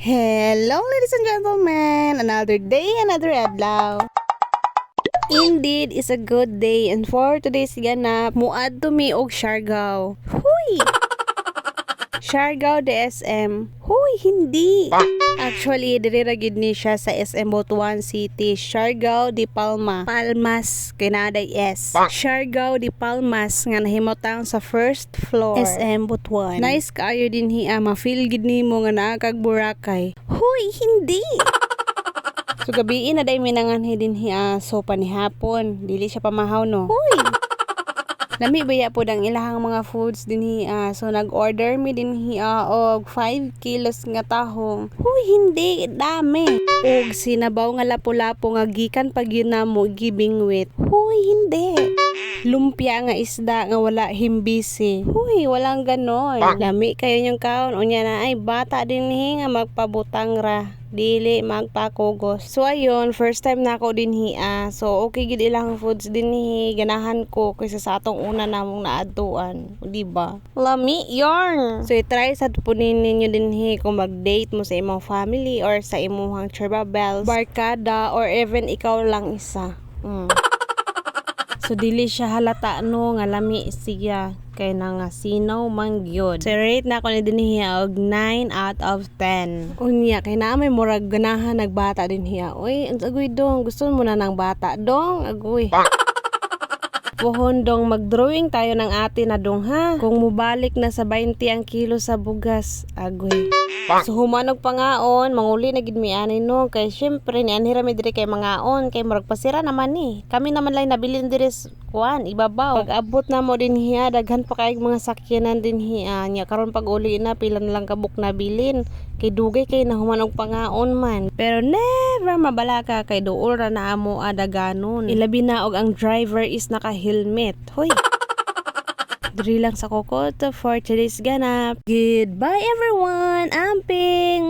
Hello ladies and gentlemen, another day, another adlaw. Indeed, is a good day and for today's ganap, muad to mi og Siargao. Huy! Siargao de SM. Huy, hindi. Actually, diri ra gid ni siya sa SM Butuan City, Siargao de Palma. Palmas, kinaday S. Siargao de Palmas nga nahimutang sa first floor SM Butuan. Nice kaayo din hiya, ma-feel gid nimo nga naa kag Boracay. Huy, hindi. So gabi na day minanganhi din hiya so panihapon, dili siya pamahaw no. Huy. Lami baya po ang ilahang mga foods din hiya. So nag-order mi din hiya og 5 kilos nga tahong. Huy, hindi dami. Og sinabaw nga lapu-lapo nga gikan pag yun na mo gibingwit. Huy, hindi. Lumpia nga isda nga wala himbisi. Huy, walang ganon. Lami kayo yung kaon. Unya na ay bata din nga magpabutang ra. Dili magpakugos. So ayun, first time na ako din hiya. So okay gid ilang foods din hi. Ganahan ko kaysa sa atong una namong naadtuan, di ba? Lami yarn. So i-try sa tupunin ninyo din hi kung mag-date mo sa imong family or sa imong charbabels, barkada or even ikaw lang isa. So dili siya halata no nga lami siya kay na nga sinaw man gyud. So rate na ko ni dinhiya og 9 out of 10. Unya kay na may murag ganahan nagbata din hiya. Uy, agoy dong, gusto mo na ng bata dong, agoy. Pohon dong mag-drawing tayo ng ate na dong ha. Kung mubalik na sa 20 ang kilo sa bugas, agoy. So humanog pangaon, manguli na gid mi ani no kay syempre ni anhira mi diri kay mangaon kay murag pasira naman ni. Kami naman lay nabilin diri kuan ibabaw. Pag abot na mo din hiya daghan pa kay mga sakyanan din hiya nya karon pag uli na pila na lang kabuk na bilin kay dugay kay nahuman og pangaon man. Pero never mabala ka kay duol ra na amo adaganon. Ilabi na og ang driver is naka-helmet. Hoy. Diri lang sa Kokot for today's ganap. Goodbye everyone. Amping.